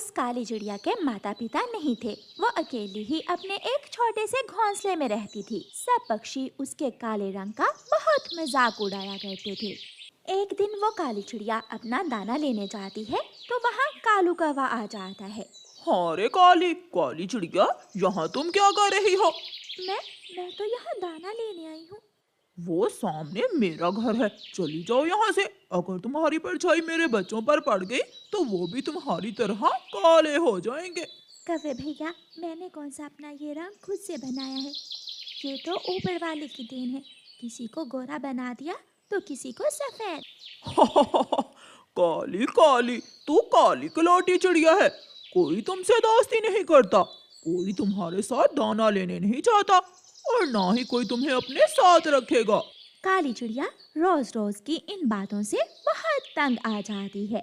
उस काली चिड़िया के माता पिता नहीं थे। वो अकेली ही अपने एक छोटे से घोंसले में रहती थी। सब पक्षी उसके काले रंग का बहुत मजाक उड़ाया करते थे। एक दिन वो काली चिड़िया अपना दाना लेने जाती है तो वहाँ कालू कौवा आ जाता है। हाँ रे काली काली चिड़िया, यहाँ तुम क्या कर रही हो? मैं मैं तो यहाँ दाना लेने आई हूँ। वो सामने मेरा घर है, चली जाओ यहाँ से। अगर तुम्हारी परछाई मेरे बच्चों पर पड़ गई तो वो भी तुम्हारी तरह काले हो जाएंगे। कौवे भैया, मैंने कौन सा अपना ये रंग खुद से बनाया है? ये तो ऊपर वाले की देन है। किसी को गोरा बना दिया तो किसी को सफेद। काली काली, तू काली कलौटी चिड़िया है। कोई तुमसे दोस्ती नहीं करता, कोई तुम्हारे साथ दाना लेने नहीं चाहता और ना ही कोई तुम्हें अपने साथ रखेगा। काली चिड़िया रोज रोज की इन बातों से बहुत तंग आ जाती है।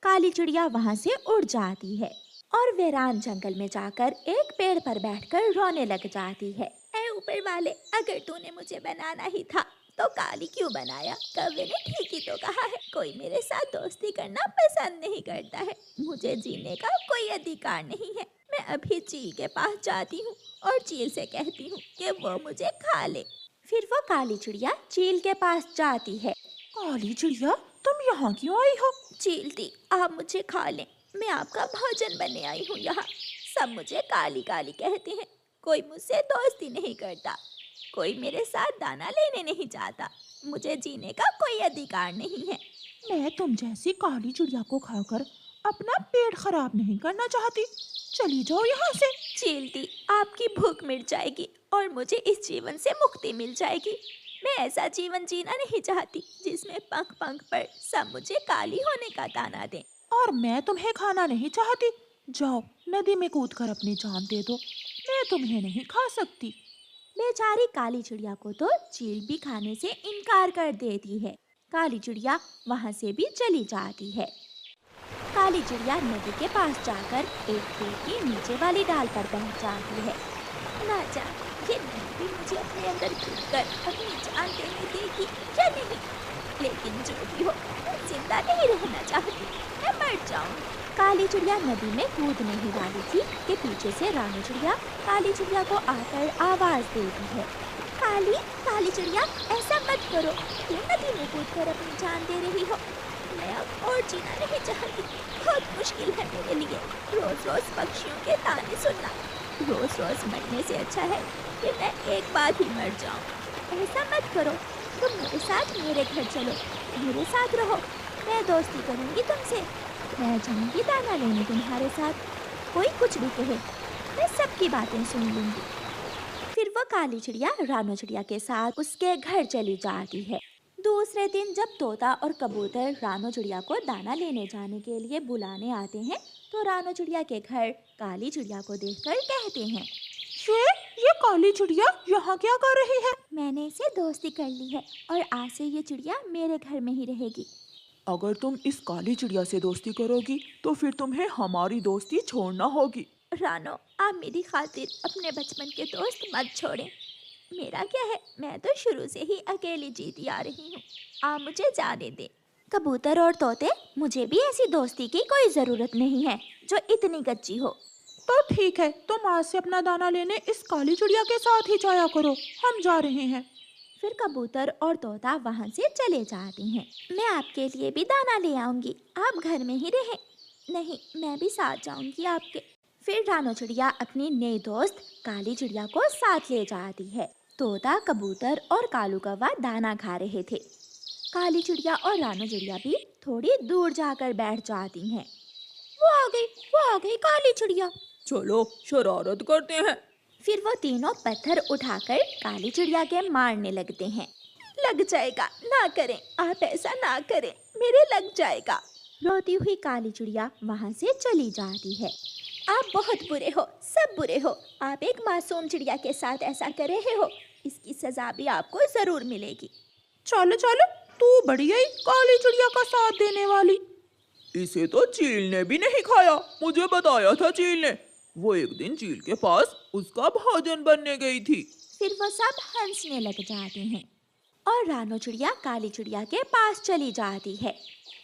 काली चिड़िया वहाँ से उड़ जाती है और वीरान जंगल में जाकर एक पेड़ पर बैठकर रोने लग जाती है। ऐ ऊपर वाले, अगर तूने मुझे बनाना ही था तो काली क्यों बनाया? कौवे ने ठीक ही तो कहा है, कोई मेरे साथ दोस्ती करना पसंद नहीं करता है। मुझे जीने का कोई अधिकार नहीं है। मैं अभी चील के पास जाती हूँ और चील से कहती हूँ कि वो मुझे खा ले। फिर वो काली चिड़िया चील के पास जाती है। काली चिड़िया, तुम यहाँ क्यों आई हो? चील दी, आप मुझे खा लें, मैं आपका भोजन बनने आई हूँ यहाँ। सब मुझे काली काली कहते हैं, कोई मुझसे दोस्ती नहीं करता, कोई मेरे साथ दाना लेने नहीं चाहता, मुझे जीने का कोई अधिकार नहीं है। मैं तुम जैसी काली चिड़िया को खाकर अपना पेट खराब नहीं करना चाहती, चली जाओ यहाँ से। चील दी, आपकी भूख मिट जाएगी और मुझे इस जीवन से मुक्ति मिल जाएगी। मैं ऐसा जीवन जीना नहीं चाहती जिसमें पंख पंख पर सब मुझे काली होने का ताना दें। और मैं तुम्हें खाना नहीं चाहती, जाओ नदी में कूदकर अपनी जान दे दो, मैं तुम्हें नहीं खा सकती। बेचारी काली चिड़िया को तो चील भी खाने से इनकार कर देती है। काली चिड़िया वहाँ से भी चली जाती है। काली चिड़िया नदी के पास जाकर एक पेड़ की नीचे वाली डाल पर बैठ जाती है। ना जाने ये नदी भी मुझे अपने अंदर कूदकर अपनी जान देने देगी या नहीं, लेकिन जो भी हो, मैं जिंदा नहीं रहना चाहती, मैं मर जाऊंगी। काली चिड़िया नदी में कूदने ही वाली थी कि पीछे से रानी चिड़िया काली चिड़िया को आकर आवाज देती है। काली काली चिड़िया, ऐसा मत करो, क्यों नदी में कूदकर अपनी जान दे रही हो? मैं अब और जीना नहीं चाहती, बहुत मुश्किल है मेरे लिए रोज रोज पक्षियों के ताने सुनना। रोज रोज मरने से अच्छा है कि मैं एक बार ही मर जाऊं। ऐसा मत करो, तुम मेरे साथ मेरे घर चलो, मेरे साथ रहो, मैं दोस्ती करूंगी तुमसे, मैं जाऊंगी दाना लेने तुम्हारे साथ। कोई कुछ भी कहे, मैं सबकी बातें सुन लूंगी। फिर वो काली चिड़िया रानो चिड़िया के साथ उसके घर चली जाती है। दूसरे दिन जब तोता और कबूतर रानो चिड़िया को दाना लेने जाने के लिए बुलाने आते हैं तो रानो चिड़िया के घर काली चिड़िया को देखकर कहते हैं, ये काली चिड़िया यहाँ क्या कर रही है? मैंने इसे दोस्ती कर ली है और आज से ये चिड़िया मेरे घर में ही रहेगी। अगर तुम इस काली चिड़िया से दोस्ती करोगी तो फिर तुम्हें हमारी दोस्ती छोड़ना होगी। रानो, आप मेरी खातिर अपने बचपन के दोस्त मत छोड़ें। मेरा क्या है, मैं तो शुरू से ही अकेली जीती आ रही हूँ, आप मुझे जाने दें। कबूतर और तोते, मुझे भी ऐसी दोस्ती की कोई ज़रूरत नहीं है जो इतनी कच्ची हो। तो ठीक है, तुम आज से अपना दाना लेने इस काली चिड़िया के साथ ही जाया करो, हम जा रहे हैं। फिर कबूतर और तोता वहाँ से चले जाते हैं। मैं आपके लिए भी दाना ले आऊंगी, आप घर में ही रहें। नहीं, मैं भी साथ जाऊंगी आपके। फिर रानो चिड़िया अपनी नई दोस्त काली चिड़िया को साथ ले जाती है। तोता, कबूतर और कालू कौवा दाना खा रहे थे। काली चिड़िया और रानो चिड़िया भी थोड़ी दूर जाकर बैठ जाती हैं। वो आ गई काली चिड़िया। चलो शरारत करते हैं। फिर वो तीनों पत्थर उठाकर काली चिड़िया के मारने लगते हैं। लग जाएगा, ना करें, आप ऐसा ना करें, मेरे लग जाएगा। रोती हुई काली चिड़िया वहाँ से चली जाती है। आप बहुत बुरे हो, सब बुरे हो, आप एक मासूम चिड़िया के साथ ऐसा कर रहे हो, इसकी सजा भी आपको जरूर मिलेगी। चलो चलो, तू बड़ी आई काली चिड़िया का साथ देने वाली। इसे तो चील ने भी नहीं खाया, मुझे बताया था चील ने। वो एक दिन चील के पास उसका भोजन बनने गई थी। फिर वो सब हंसने लग जाते हैं और रानो चिड़िया काली चिड़िया के पास चली जाती है।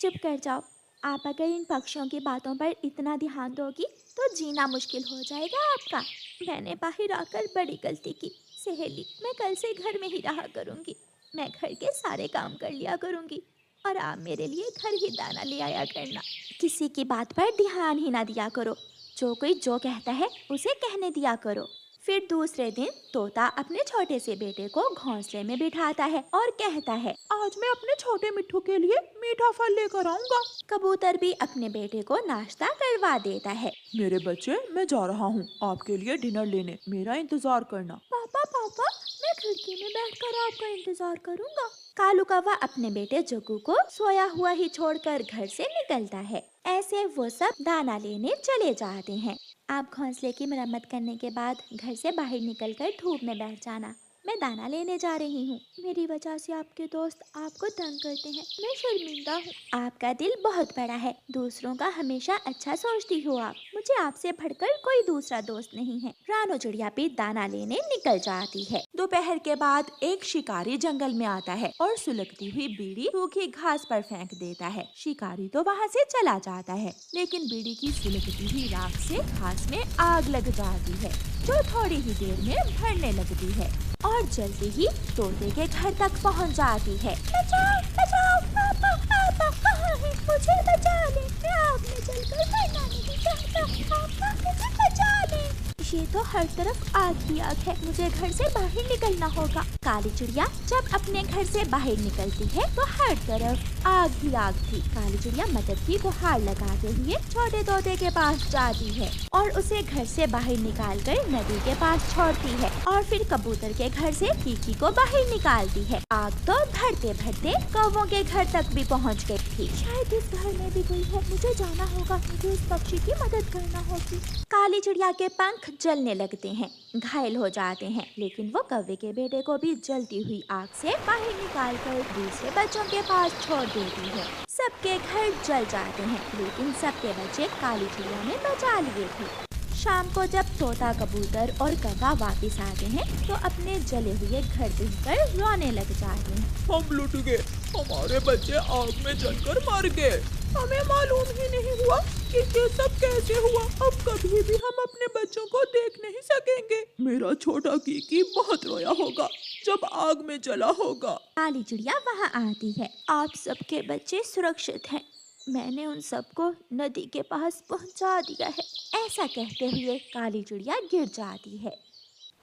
चुप कर जाओ, आप अगर इन पक्षियों की बातों पर इतना ध्यान दोगी तो जीना मुश्किल हो जाएगा आपका। मैंने बाहर आकर बड़ी गलती की। सहेली, मैं कल से घर में ही रहा करूँगी। मैं घर के सारे काम कर लिया करूँगी और आप मेरे लिए घर ही दाना ले आया करना। किसी की बात पर ध्यान ही ना दिया करो। जो कोई जो कहता है उसे कहने दिया करो। फिर दूसरे दिन तोता अपने छोटे से बेटे को घोंसले में बिठाता है और कहता है, आज मैं अपने छोटे मिट्ठू के लिए मीठा फल लेकर आऊंगा। कबूतर भी अपने बेटे को नाश्ता करवा देता है। मेरे बच्चे, मैं जा रहा हूँ आपके लिए डिनर लेने, मेरा इंतजार करना। पापा पापा, मैं खिड़की में बैठकर आपका इंतजार करूंगा। कालू कौवा अपने बेटे जग्गू को सोया हुआ ही छोड़कर घर से निकलता है। ऐसे वो सब दाना लेने चले जाते हैं। आप घोंसले की मरम्मत करने के बाद घर से बाहर निकलकर धूप में बैठ जाना। मैं दाना लेने जा रही हूँ। मेरी वजह से आपके दोस्त आपको तंग करते हैं। मैं शर्मिंदा हूँ। आपका दिल बहुत बड़ा है। दूसरों का हमेशा अच्छा सोचती हो आप। मुझे आपसे बढ़कर कोई दूसरा दोस्त नहीं है। रानो चिड़िया भी दाना लेने निकल जाती है। दोपहर के बाद एक शिकारी जंगल में आता है और सुलगती हुई बीड़ी सूखी घास पर फेंक देता है। शिकारी तो वहाँ से चला जाता है, लेकिन बीड़ी की सुलगती हुई राख से घास में आग लग जाती है, जो थोड़ी ही देर में भरने लगती है और जल्दी ही तोते के घर तक पहुँच जाती है। बचाओ बचाओ, पापा पापा कहाँ है? मुझे बचा ले। मैं आग में जलकर मरना नहीं चाहता। पापा मुझे बचा ले। ये तो हर तरफ आग ही आग है। मुझे घर से बाहर निकलना होगा। काली चिड़िया जब अपने घर से बाहर निकलती है तो हर तरफ आग ही आग थी। काली चिड़िया मदद की गुहार लगाते हुए छोटे तोते के पास जाती है और उसे घर से बाहर निकालकर नदी के पास छोड़ती है और फिर कबूतर के घर से कीकी को बाहर निकालती है। आग तो भरते भरते कौवों के घर तक भी पहुंच गई थी। शायद इस घर में भी कोई है। मुझे जाना होगा। मुझे इस पक्षी की मदद करना होगी। काली चिड़िया के पंख जलने लगते हैं, घायल हो जाते हैं, लेकिन वो कौवे के बेटे को भी जलती हुई आग से बाहर निकालकर दूसरे बच्चों के पास छोड़ देती है। सबके घर जल जाते हैं, लेकिन सबके बच्चे काली चिड़िया ने बचा लिए थे। शाम को जब तोता, कबूतर और कौवा वापस आते हैं तो अपने जले हुए घर देखकर रोने लग जाते हैं। हम लुट गए, हमारे बच्चे आग में जलकर मर गए। हमें मालूम ही नहीं हुआ कि ये सब कैसे हुआ। अब कभी भी हम अपने बच्चों को देख नहीं सकेंगे। मेरा छोटा कीकी बहुत रोया होगा जब आग में जला होगा। काली चिड़िया वहाँ आती है। आप सबके बच्चे सुरक्षित हैं। मैंने उन सबको नदी के पास पहुँचा दिया है। ऐसा कहते हुए काली चिड़िया गिर जाती है।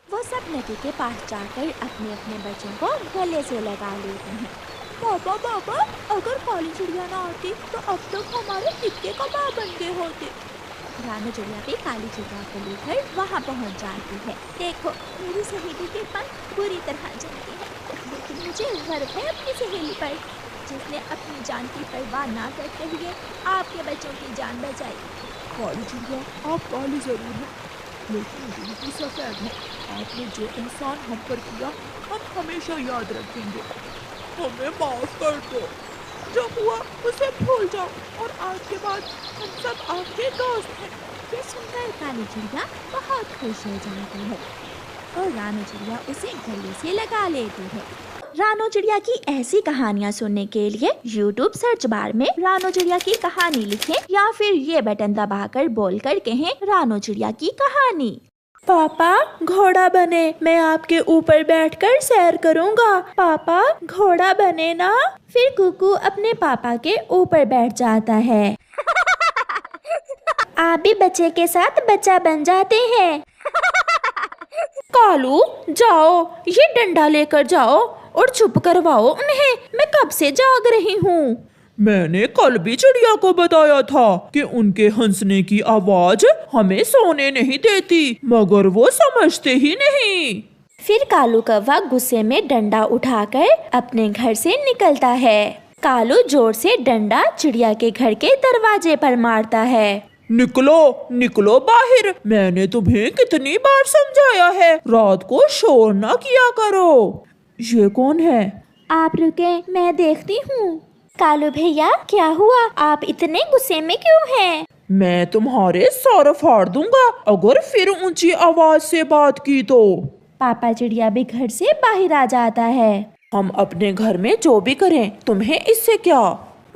वो सब नदी के पास जाकर अपने अपने बच्चों को गले से लगा लेते हैं। पापा पापा, अगर काली चिड़िया ना आती तो अब तक हमारे कितने कबाब बन गए होते। रानो चिड़िया भी काली चिड़िया को लेकर वहाँ पहुँच जाती है। देखो, मेरी सहेली के पंख बुरी तरह जलते हैं, लेकिन मुझे गर्व है अपनी सहेली पर, जिसने अपनी जान की परवाह ना करते हुए आपके बच्चों की जान बचाई। काली चिड़िया, आप काली जरूर हैं, लेकिन दिल की सफेद है। आपने जो एहसान हम पर किया हम हमेशा याद रखेंगे। हमें माफ कर दो। जो हुआ उसे भूल जाओ और आज के बाद हम सब आपके दोस्त हैं। ये सुनकर काली चिड़िया बहुत खुश हो जाती है और रानो चिड़िया उसे गले से लगा लेती है। रानो चिड़िया की ऐसी कहानियाँ सुनने के लिए YouTube सर्च बार में रानो चिड़िया की कहानी लिखें या फिर ये बटन दबाकर बोलकर कहें रानो चिड़िया की कहानी। पापा घोड़ा बने, मैं आपके ऊपर बैठकर सैर करूँगा। पापा घोड़ा बने ना। फिर कुकू अपने पापा के ऊपर बैठ जाता है। आप भी बच्चे के साथ बच्चा बन जाते हैं। कालू जाओ, ये डंडा लेकर जाओ और चुप करवाओ उन्हें। मैं कब से जाग रही हूँ। मैंने कल भी चिड़िया को बताया था कि उनके हंसने की आवाज हमें सोने नहीं देती, मगर वो समझते ही नहीं। फिर कालू कौवा गुस्से में डंडा उठाकर अपने घर से निकलता है। कालू जोर से डंडा चिड़िया के घर के दरवाजे पर मारता है। निकलो निकलो बाहर, मैंने तुम्हें कितनी बार समझाया है रात को शोर ना किया करो। ये कौन है? आप रुके, मैं देखती हूँ। कालू भैया, क्या हुआ? आप इतने गुस्से में क्यों हैं? मैं तुम्हारे सर फाड़ दूंगा अगर फिर ऊंची आवाज से बात की तो। पापा चिड़िया भी घर से बाहर आ जाता है। हम अपने घर में जो भी करें तुम्हें इससे क्या?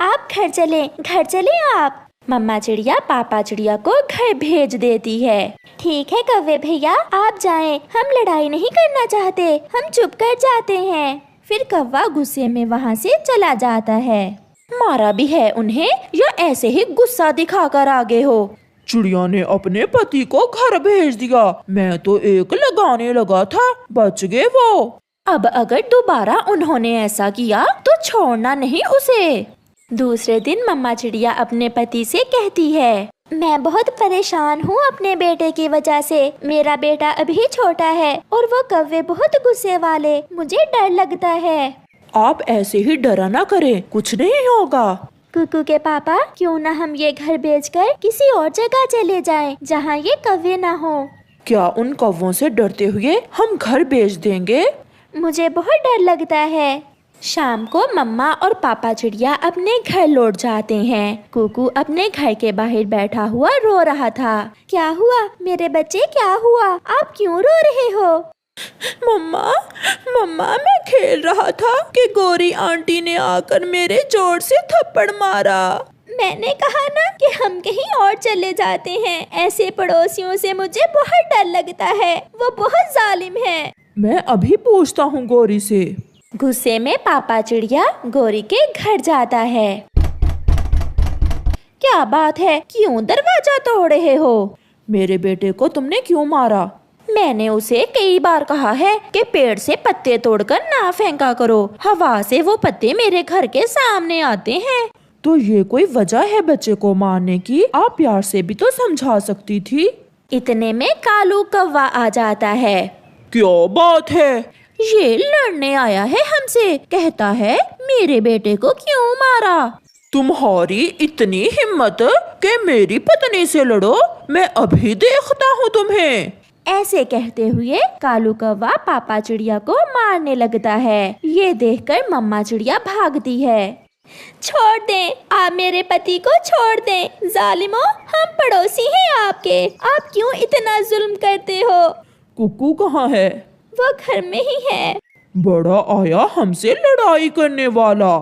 आप घर चले आप। मम्मा चिड़िया पापा चिड़िया को घर भेज देती है। ठीक है कौवे भैया, आप जाएं, हम लड़ाई नहीं करना चाहते, हम चुप कर जाते हैं। फिर कौवा गुस्से में वहाँ से चला जाता है। मारा भी है उन्हें या ऐसे ही गुस्सा दिखाकर आगे हो? चिड़िया ने अपने पति को घर भेज दिया। मैं तो एक लगाने लगा था, बच गए वो। अब अगर दोबारा उन्होंने ऐसा किया तो छोड़ना नहीं उसे। दूसरे दिन मम्मा चिड़िया अपने पति से कहती है, मैं बहुत परेशान हूँ अपने बेटे की वजह से। मेरा बेटा अभी छोटा है और वो कौवे बहुत गुस्से वाले, मुझे डर लगता है। आप ऐसे ही डरा ना करें, कुछ नहीं होगा। कुकू के पापा, क्यों ना हम ये घर बेचकर किसी और जगह चले जाएं, जहाँ ये कौवे ना हो। क्या उन कौवों से डरते हुए हम घर बेच देंगे? मुझे बहुत डर लगता है। शाम को मम्मा और पापा चिड़िया अपने घर लौट जाते हैं। कुकू अपने घर के बाहर बैठा हुआ रो रहा था। क्या हुआ मेरे बच्चे, क्या हुआ, आप क्यों रो रहे हो? मम्मा मैं खेल रहा था कि गौरी आंटी ने आकर मेरे जोर से थप्पड़ मारा। मैंने कहा ना कि हम कहीं और चले जाते हैं। ऐसे पड़ोसियों से मुझे बहुत डर लगता है, वो बहुत जालिम है। मैं अभी पूछता हूँ गौरी से। गुस्से में पापा चिड़िया गौरी के घर जाता है। क्या बात है, क्यों दरवाजा तोड़ रहे हो? मेरे बेटे को तुमने क्यों मारा? मैंने उसे कई बार कहा है कि पेड़ से पत्ते तोड़कर ना फेंका करो, हवा से वो पत्ते मेरे घर के सामने आते हैं। तो ये कोई वजह है बच्चे को मारने की? आप प्यार से भी तो समझा सकती थी। इतने में कालू कौवा आ जाता है। क्या बात है? ये लड़ने आया है हमसे, कहता है मेरे बेटे को क्यों मारा। तुम्हारी इतनी हिम्मत कि मेरी पत्नी से लड़ो? मैं अभी देखता हूँ तुम्हें। ऐसे कहते हुए कालू कौवा पापा चिड़िया को मारने लगता है। ये देखकर मम्मा चिड़िया भागती है। छोड़ दें, आप मेरे पति को छोड़ दें। जालिमों, हम पड़ोसी हैं आपके, आप क्यों इतना जुल्म करते हो? कुकू कहाँ है? वो घर में ही है। बड़ा आया हमसे लड़ाई करने वाला।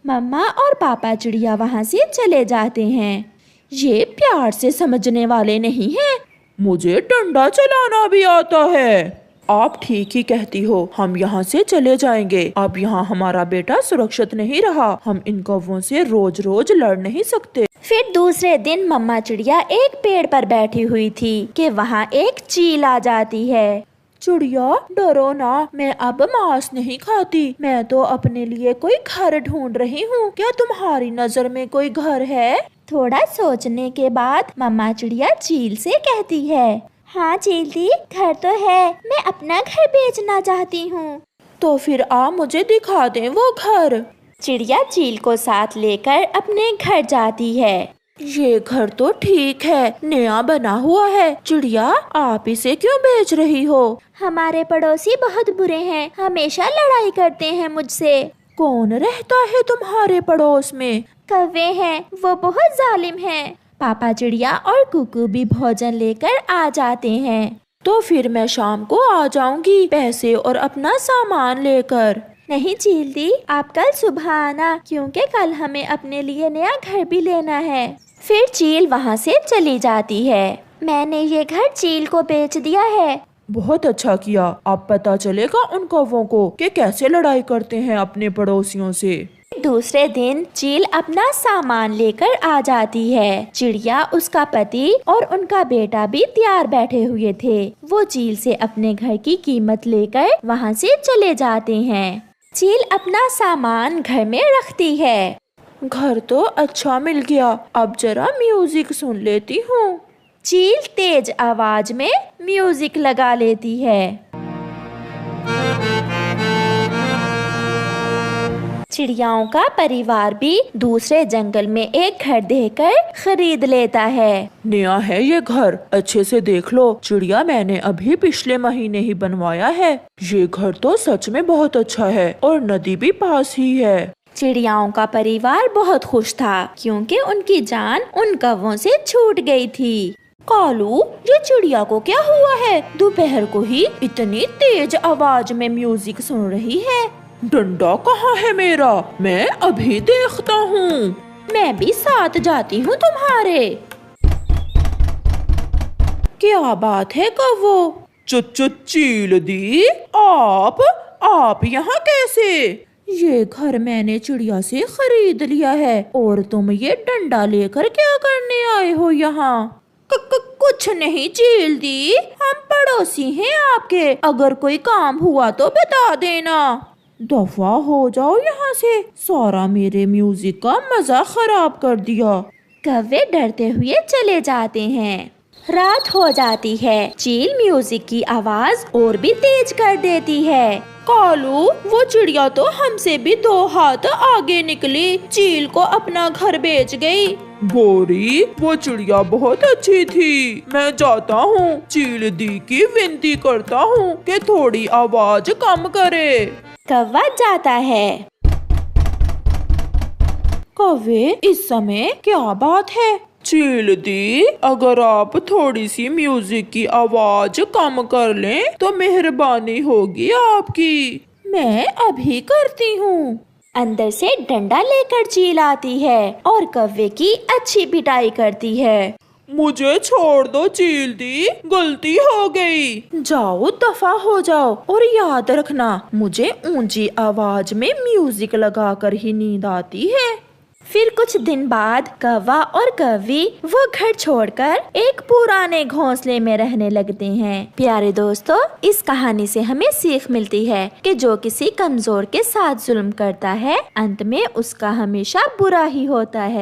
मम्मा और पापा चिड़िया वहाँ से चले जाते हैं। ये प्यार से समझने वाले नहीं हैं। मुझे डंडा चलाना भी आता है। आप ठीक ही कहती हो, हम यहाँ से चले जाएंगे। अब यहाँ हमारा बेटा सुरक्षित नहीं रहा, हम इन कौवों से रोज रोज लड़ नहीं सकते। फिर दूसरे दिन मम्मा चिड़िया एक पेड़ पर बैठी हुई थी कि वहाँ एक चील आ जाती है। चिड़िया डरो ना, मैं अब मांस नहीं खाती, मैं तो अपने लिए कोई घर ढूंढ रही हूँ। क्या तुम्हारी नजर में कोई घर है? थोड़ा सोचने के बाद मम्मा चिड़िया चील से कहती है, हाँ चील दी, घर तो है, मैं अपना घर बेचना चाहती हूँ। तो फिर आ मुझे दिखा दे वो घर। चिड़िया चील को साथ लेकर अपने घर जाती है। ये घर तो ठीक है, नया बना हुआ है। चिड़िया आप इसे क्यों बेच रही हो? हमारे पड़ोसी बहुत बुरे हैं, हमेशा लड़ाई करते हैं मुझसे। कौन रहता है तुम्हारे पड़ोस में? कौवे हैं, वो बहुत जालिम हैं। पापा चिड़िया और कुकू भी भोजन लेकर आ जाते हैं। तो फिर मैं शाम को आ जाऊंगी पैसे और अपना सामान लेकर। नहीं चील दी, आप कल सुबह आना, क्योंकि कल हमें अपने लिए नया घर भी लेना है। फिर चील वहाँ से चली जाती है। मैंने ये घर चील को बेच दिया है। बहुत अच्छा किया, अब पता चलेगा उन कौवों को कि कैसे लड़ाई करते हैं अपने पड़ोसियों से। दूसरे दिन चील अपना सामान लेकर आ जाती है। चिड़िया, उसका पति और उनका बेटा भी तैयार बैठे हुए थे। वो चील से अपने घर की कीमत लेकर वहाँ से चले जाते हैं। चील अपना सामान घर में रखती है। घर तो अच्छा मिल गया, अब जरा म्यूजिक सुन लेती हूँ। चील तेज आवाज में म्यूजिक लगा लेती है। चिड़ियाओं का परिवार भी दूसरे जंगल में एक घर देखकर खरीद लेता है। नया है ये घर, अच्छे से देख लो। चिड़िया, मैंने अभी पिछले महीने ही बनवाया है। ये घर तो सच में बहुत अच्छा है और नदी भी पास ही है। चिड़ियाओं का परिवार बहुत खुश था क्योंकि उनकी जान उन कौवों से छूट गई थी। कालू, ये चिड़िया को क्या हुआ है? दोपहर को ही इतनी तेज आवाज में म्यूजिक सुन रही है। डंडा कहाँ है मेरा? मैं अभी देखता हूँ। मैं भी साथ जाती हूँ तुम्हारे। क्या बात है कव्वो? चील दी, आप यहाँ कैसे? ये घर मैंने चिड़िया से खरीद लिया है और तुम ये डंडा लेकर क्या करने आए हो यहाँ? कुछ नहीं चील दी, हम पड़ोसी हैं आपके, अगर कोई काम हुआ तो बता देना। दफा हो जाओ यहाँ से, सारा मेरे म्यूजिक का मजा खराब कर दिया। कव्वे डरते हुए चले जाते हैं। रात हो जाती है। चील म्यूजिक की आवाज और भी तेज कर देती है। कालू, वो चिड़िया तो हमसे भी 2 हाथ आगे निकली, चील को अपना घर बेच गई। गोरी, वो चिड़िया बहुत अच्छी थी। मैं जाता हूँ, चील दी की विनती करता हूँ कि थोड़ी आवाज कम करे। कौवा जाता है। कौवे, इस समय क्या बात है? चील दी, अगर आप थोड़ी सी म्यूजिक की आवाज कम कर लें तो मेहरबानी होगी आपकी। मैं अभी करती हूँ। अंदर से डंडा लेकर चील आती है और कौवे की अच्छी पिटाई करती है। मुझे छोड़ दो चील दी, गलती हो गई। जाओ, दफा हो जाओ और याद रखना, मुझे ऊंची आवाज में म्यूजिक लगाकर ही नींद आती है। फिर कुछ दिन बाद कौवा और कौवी वो घर छोड़कर एक पुराने घोंसले में रहने लगते हैं। प्यारे दोस्तों, इस कहानी से हमें सीख मिलती है कि जो किसी कमजोर के साथ जुल्म करता है, अंत में उसका हमेशा बुरा ही होता है।